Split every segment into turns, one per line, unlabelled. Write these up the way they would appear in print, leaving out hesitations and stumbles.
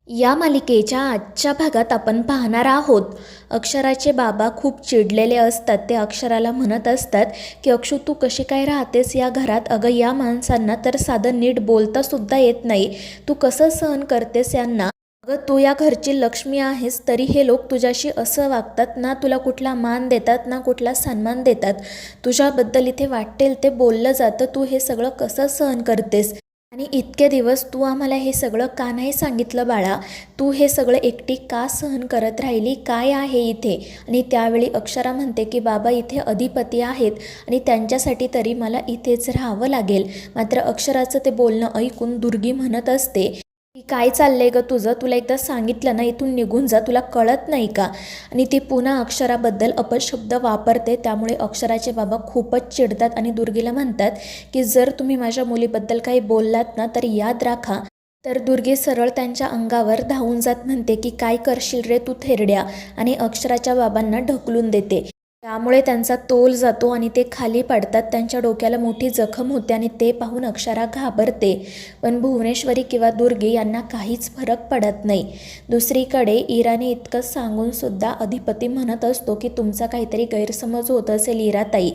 या मालिकेच्या आजच्या भागात आपण पाहणार आहोत अक्षराचे बाबा खूप चिडलेले असतात. ते अक्षराला म्हणत असतात की अक्षू तू कशी काय राहतेस या घरात? अगं या माणसांना तर साधं नीट बोलता सुद्धा येत नाही, तू कसं सहन करतेस यांना? अगं तू या घरची लक्ष्मी आहेस तरी हे लोक तुझ्याशी असं वागतात ना, तुला कुठला मान देतात ना कुठला सन्मान देतात. तुझ्याबद्दल इथे वाटेल ते बोललं जातं, तू हे सगळं कसं सहन करतेस? आणि इतके दिवस तू आम्हाला हे सगळं का नाही सांगितलं बाळा? तू हे सगळं एकटी का सहन करत राहिली? काय आहे इथे? आणि त्यावेळी अक्षरा म्हणते की बाबा इथे अधिपती आहेत आणि त्यांच्यासाठी तरी मला इथेच राहावं लागेल. मात्र अक्षराचं ते बोलणं ऐकून दुर्गी म्हणत असते की काय चाललंय ग तुझं? तुला एकदा सांगितलं ना इथून निघून जा, तुला कळत नाही का? आणि ती पुन्हा अक्षराबद्दल अपशब्द वापरते. त्यामुळे अक्षराचे बाबा खूपच चिडतात आणि दुर्गीला म्हणतात की जर तुम्ही माझ्या मुलीबद्दल काही बोललात ना तर याद राखा. तर दुर्गी सरळ त्यांच्या अंगावर धावून जात म्हणते की काय करशील रे तू थेरड्या, आणि अक्षराच्या बाबांना ढकलून देते. त्यामुळे त्यांचा तोल जातो आणि ते खाली पडतात. त्यांच्या डोक्याला मोठी जखम होते आणि ते पाहून अक्षरा घाबरते. पण भुवनेश्वरी किंवा दुर्गी यांना काहीच फरक पडत नाही. दुसरीकडे इराने इतकं सांगून सुद्धा अधिपती म्हणत असतो की तुमचा काहीतरी गैरसमज होत असेल इराताई,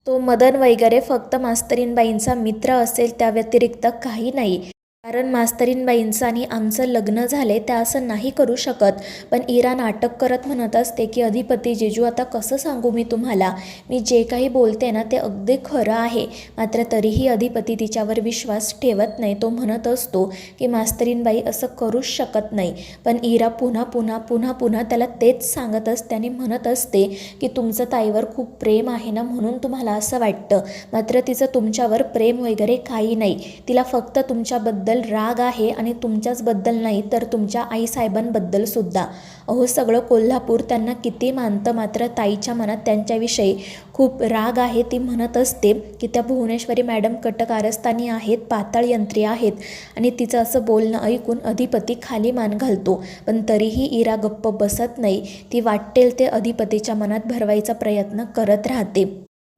तो मदन वगैरे फक्त मास्तरीनबाईंचा मित्र असेल, त्या व्यतिरिक्त काही नाही. कारण मास्तरीनबाईंचं आणि आमचं लग्न झाले त्या असं नाही करू शकत. पण इरा नाटक करत म्हणत असते की अधिपती जिजू आता कसं सांगू मी तुम्हाला, मी जे काही बोलते ना ते अगदी खरं आहे. मात्र तरीही अधिपती तिच्यावर विश्वास ठेवत नाही. तो म्हणत असतो की मास्तरीनबाई असं करूच शकत नाही. पण इरा पुन्हा पुन्हा पुन्हा पुन्हा त्याला तेच सांगत असते आणि म्हणत असते की तुमचं ताईवर खूप प्रेम आहे ना म्हणून तुम्हाला असं वाटतं. मात्र तिचं तुमच्यावर प्रेम वगैरे काही नाही. तिला फक्त तुमच्याबद्दल राग आहे आणि तुमच्याचबद्दल नाही तर तुमच्या आईसाहेबांबद्दल सुद्धा. अहो सगळं कोल्हापूर त्यांना किती मानतं, मात्र ताईच्या मनात त्यांच्याविषयी खूप राग आहे. ती म्हणत असते की त्या भुवनेश्वरी मॅडम कटक कारस्थानी आहेत, पाताळ यंत्री आहेत. आणि तिचं असं बोलणं ऐकून अधिपती खाली मान घालतो. पण तरीही इरा गप्प बसत नाही. ती वाटेल ते अधिपतीच्या मनात भरवायचा प्रयत्न करत राहते.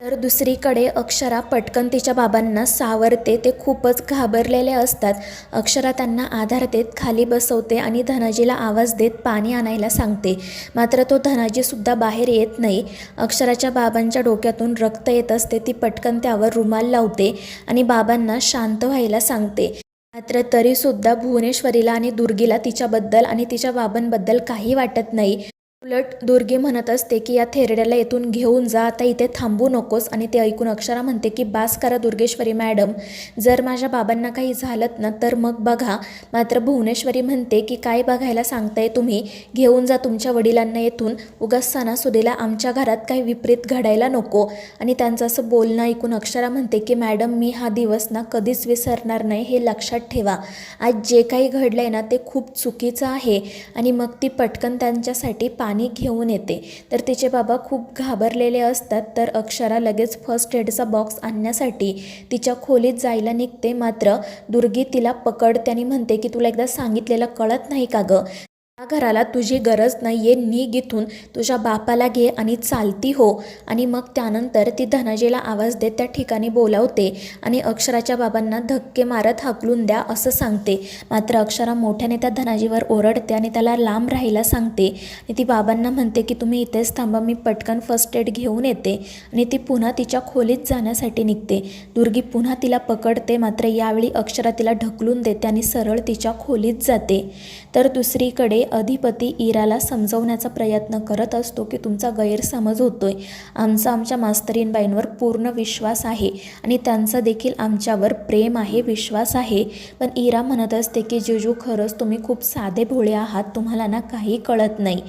तर दुसरीकडे अक्षरा पटकन तिच्या बाबांना सावरते. ते खूपच घाबरलेले असतात. अक्षरा त्यांना आधार देत खाली बसवते आणि धनाजीला आवाज देत पाणी आणायला सांगते. मात्र तो धनाजीसुद्धा बाहेर येत नाही. अक्षराच्या बाबांच्या डोक्यातून रक्त येत असते. ती पटकन त्यावर रुमाल लावते आणि बाबांना शांत व्हायला सांगते. मात्र तरीसुद्धा भुवनेश्वरीला आणि दुर्गीला तिच्याबद्दल आणि तिच्या बाबांबद्दल काही वाटत नाही. उलट दुर्गी म्हणत असते की या थेरड्याला येथून घेऊन जा, आता इथे थांबू नकोस. आणि ते ऐकून अक्षरा म्हणते की बास करा दुर्गेश्वरी मॅडम, जर माझ्या बाबांना काही झालं ना तर मग बघा. मात्र भुवनेश्वरी म्हणते की काय बघायला सांगताय तुम्ही, घेऊन जा तुमच्या वडिलांना येथून, उगाच सणासुदीला आमच्या घरात काही विपरीत घडायला नको. आणि त्यांचं असं बोलणं ऐकून अक्षरा म्हणते की मॅडम मी हा दिवस ना कधीच विसरणार नाही, हे लक्षात ठेवा. आज जे काही घडलं आहे ना ते खूप चुकीचं आहे. आणि मग ती पटकन त्यांच्यासाठी पाणी घेऊन येते. तर तिचे बाबा खूप घाबरलेले असतात. तर अक्षरा लगेच फर्स्ट एडचा बॉक्स आणण्यासाठी तिच्या खोलीत जायला निघते. मात्र दुर्गी तिला पकडते आणि म्हणते की तुला एकदा सांगितलेलं कळत नाही का गं? या घराला तुझी गरज नाही आहे, निघ इथून, तुझ्या बापाला घे आणि चालती हो. आणि मग त्यानंतर ती धनाजीला आवाज देत त्या ठिकाणी बोलावते आणि अक्षराच्या बाबांना धक्के मारत हाकलून द्या असं सांगते. मात्र अक्षरा मोठ्याने त्या धनाजीवर ओरडते आणि त्याला लांब राहायला सांगते. आणि ती बाबांना म्हणते की तुम्ही इथेच थांबा, मी पटकन फर्स्ट एड घेऊन येते. आणि ती पुन्हा तिच्या खोलीत जाण्यासाठी निघते. दुर्गी पुन्हा तिला पकडते. मात्र यावेळी अक्षरा तिला ढकलून देते आणि सरळ तिच्या खोलीत जाते. तर दुसरीकडे अधिपती इराला समजवण्याचा प्रयत्न करत असतो की तुमचा गैरसमज होतोय, आमच्या मास्तरीनबाईंवर पूर्ण विश्वास आहे आणि त्यांचा देखील आमच्यावर प्रेम आहे, विश्वास आहे. पण इरा म्हणत असते की जिजू खरंच तुम्ही खूप साधे भोळे आहात, तुम्हाला ना काही कळत नाही.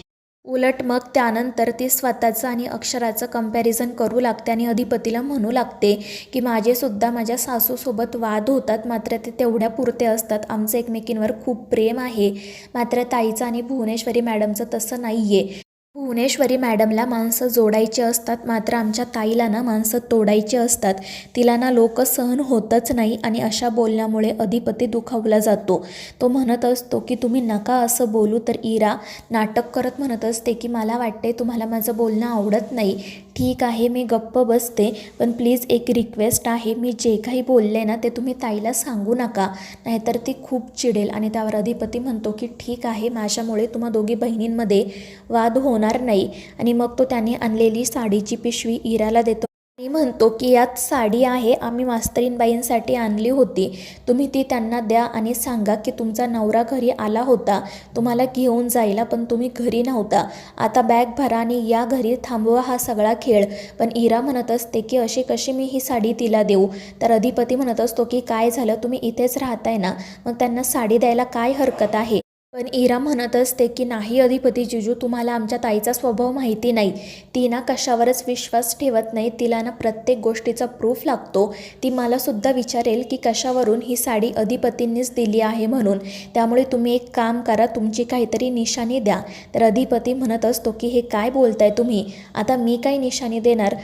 उलट मग त्यानंतर ती स्वतःचं आणि अक्षराचं कंपॅरिझन करू लागते आणि अधिपतीला म्हणू लागते की माझेसुद्धा माझ्या सासूसोबत वाद होतात, मात्र ते तेवढ्या पुरते असतात, आमचं एकमेकींवर खूप प्रेम आहे. मात्र ताईचं आणि भुवनेश्वरी मॅडमचं तसं नाही आहे. भुवनेश्वरी मॅडमला माणसं जोडायची असतात, मात्र आमच्या ताईला ना माणसं तोडायची असतात. तिला ना लोक सहन होतच नाही. आणि अशा बोलण्यामुळे अधिपती दुखावला जातो. तो म्हणत असतो की तुम्ही नका असं बोलू. तर इरा नाटक करत म्हणत असते की मला वाटते तुम्हाला माझं बोलणं आवडत नाही. ठीक आहे, मी गप्प बसते, पण प्लीज एक रिक्वेस्ट आहे, मी जे काही बोलले ना ते तुम्ही ताईला सांगू नका, नाहीतर ती खूप चिडेल. आणि त्यावर अधिपती म्हणतो की ठीक आहे, माझ्यामुळे तुम्हा दोघी बहिणींमध्ये वाद होणार नाही. आणि मग तो त्याने आणलेली साडीची पिशवी इराला देतो आणि म्हणतो की यात साडी आहे, आम्ही मास्तरीणबाईंसाठी आणली होती, तुम्ही ती त्यांना द्या आणि सांगा की तुमचा नवरा घरी आला होता तुम्हाला घेऊन जायला, पण तुम्ही घरी नव्हता. आता बॅग भरा आणि या घरी थांबवा हा सगळा खेळ. पण इरा म्हणत असते की अशी कशी मी ही साडी तिला देऊ. तर अधिपती म्हणत असतो की काय झालं, तुम्ही इथेच राहताय ना, मग त्यांना साडी द्यायला काय हरकत आहे. पण इरा म्हणत असते की नाही अधिपती जिजू, तुम्हाला आमच्या ताईचा स्वभाव माहिती नाही, ती ना कशावरच विश्वास ठेवत नाही, तिला ना प्रत्येक गोष्टीचा प्रूफ लागतो. ती मला सुद्धा विचारेल की कशावरून ही साडी अधिपतींनीच दिली आहे म्हणून, त्यामुळे तुम्ही एक काम करा, तुमची काहीतरी निशाणी द्या. तर अधिपती म्हणत असतो की हे काय बोलताय तुम्ही, आता मी काय निशाणी देणार.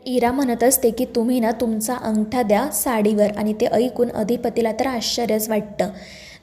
इरा म्हणत असते की तुम्ही ना तुमचा अंगठा द्या साडीवर. आणि ते ऐकून अधिपतीला तर आश्चर्यच वाटतं.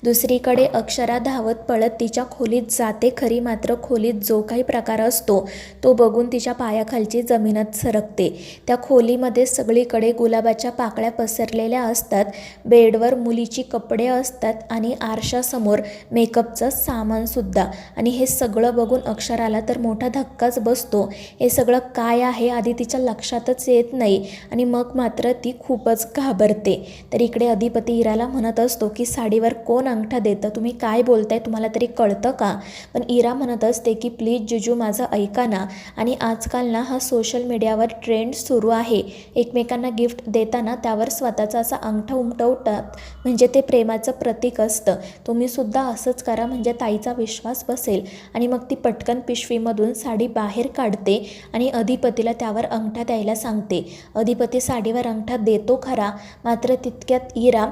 दुसरीकडे अक्षरा धावत पळत तिच्या खोलीत जाते खरी, मात्र खोलीत जो काही प्रकार असतो तो बघून तिच्या पायाखालची जमीनच सरकते. त्या खोलीमध्ये सगळीकडे गुलाबाच्या पाकळ्या पसरलेल्या असतात, बेडवर मुलीची कपडे असतात आणि आरशासमोर मेकअपचं सामानसुद्धा. आणि हे सगळं बघून अक्षराला तर मोठा धक्काच बसतो. हे सगळं काय आहे आधी तिच्या लक्षातच येत नाही आणि मग मात्र ती खूपच घाबरते. तर इकडे अधिपती इराला म्हणत असतो की साडीवर कोण अंगठा देतं, तुम्ही काय बोलताय, तुम्हाला तरी कळतं का. पण इरा म्हणत असते की प्लीज जिजू माझं ऐका ना. आणि आजकाल ना हा सोशल मीडियावर ट्रेंड सुरू आहे, एकमेकांना गिफ्ट देताना त्यावर स्वतःचा असा अंगठा उमटवतात, म्हणजे ते प्रेमाचं प्रतीक असतं. तुम्ही सुद्धा असंच करा, म्हणजे ताईचा विश्वास बसेल. आणि मग ती पटकन पिशवीमधून साडी बाहेर काढते आणि अधिपतीला त्यावर अंगठा द्यायला सांगते. अधिपती साडीवर अंगठा देतो खरा, मात्र तितक्यात इरा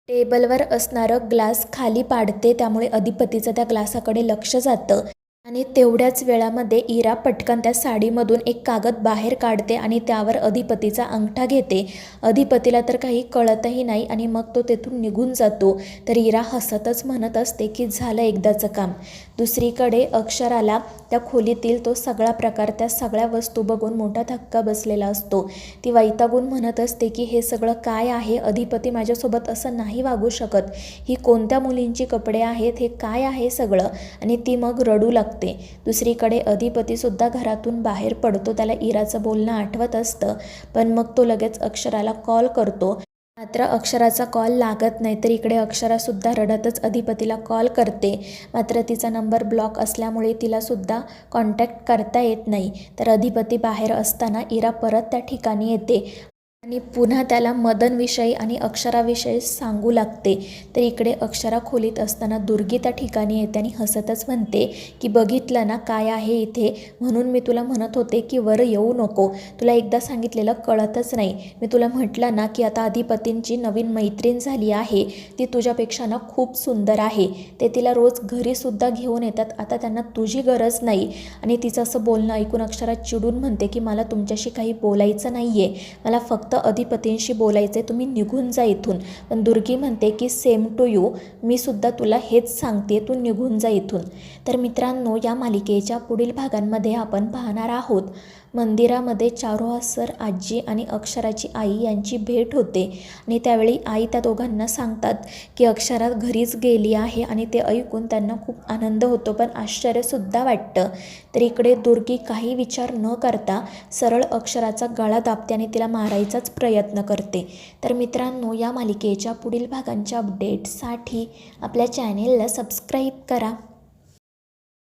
टेबलवर असणारं ग्लास खाली पाडते, त्यामुळे अधिपतीचं त्या ग्लासाकडे लक्ष जातं. आणि तेवढ्याच वेळामध्ये इरा पटकन त्या साडीमधून एक कागद बाहेर काढते आणि त्यावर अधिपतीचा अंगठा घेते. अधिपतीला तर काही कळतही नाही आणि मग तो तेथून निघून जातो. तर इरा हसतच म्हणत असते की झालं एकदाचं काम. दुसरीकडे अक्षराला त्या खोलीतील तो सगळा प्रकार, त्या सगळ्या वस्तू बघून मोठा धक्का बसलेला असतो. ती वैतागून म्हणत असते की हे सगळं काय आहे, अधिपती माझ्यासोबत असं नाही वागू शकत, ही कोणत्या मुलींची कपडे आहेत, हे काय आहे सगळं. आणि ती मग रडू लागते. दुसरीकडे अधिपतीसुद्धा घरातून बाहेर पडतो, त्याला इराचं बोलणं आठवत असतं. पण मग तो लगेच अक्षराला कॉल करतो, मात्र अक्षराचा कॉल लागत नाही. तर इकडे अक्षरासुद्धा रडतच अधिपतीला कॉल करते, मात्र तिचा नंबर ब्लॉक असल्यामुळे तिलासुद्धा कॉन्टॅक्ट करता येत नाही. तर अधिपती बाहेर असताना इरा परत त्या ठिकाणी येते आणि पुन्हा त्याला मदनविषयी आणि अक्षराविषयी सांगू लागते. तर इकडे अक्षरा खोलीत असताना दुर्गी त्या ठिकाणी येते आणि हसतच म्हणते की बघितलं ना काय आहे इथे, म्हणून मी तुला म्हणत होते की वर येऊ नको, तुला एकदा सांगितलेलं कळतच नाही. मी तुला म्हटलं ना की आता अधिपतींची नवीन मैत्रीण झाली आहे, ती तुझ्यापेक्षा ना खूप सुंदर आहे, ते तिला रोज घरीसुद्धा घेऊन येतात, आता त्यांना तुझी गरज नाही. आणि तिचं असं बोलणं ऐकून अक्षरा चिडून म्हणते की मला तुमच्याशी काही बोलायचं नाही आहे, मला फक्त अधिपतींशी बोलायचे, तुम्ही निघून जा इथून. पण दुर्गी म्हणते की सेम टू यू, मी सुद्धा तुला हेच सांगते, तू निघून जा इथून. तर मित्रांनो, या मालिकेच्या पुढील भागांमध्ये आपण पाहणार आहोत मंदिरामध्ये चारुहास सर, आजी आणि अक्षराची आई यांची भेट होते. आणि त्यावेळी आई त्या दोघांना सांगतात की अक्षरा घरीच गेली आहे आणि ते ऐकून त्यांना खूप आनंद होतो, पण आश्चर्यसुद्धा वाटतं. तर इकडे दुर्गी काही विचार न करता सरळ अक्षराचा गळा दाबते आणि तिला मारायचाच प्रयत्न करते. तर मित्रांनो, या मालिकेच्या पुढील भागांच्या अपडेट्ससाठी आपल्या चॅनेलला सबस्क्राईब करा.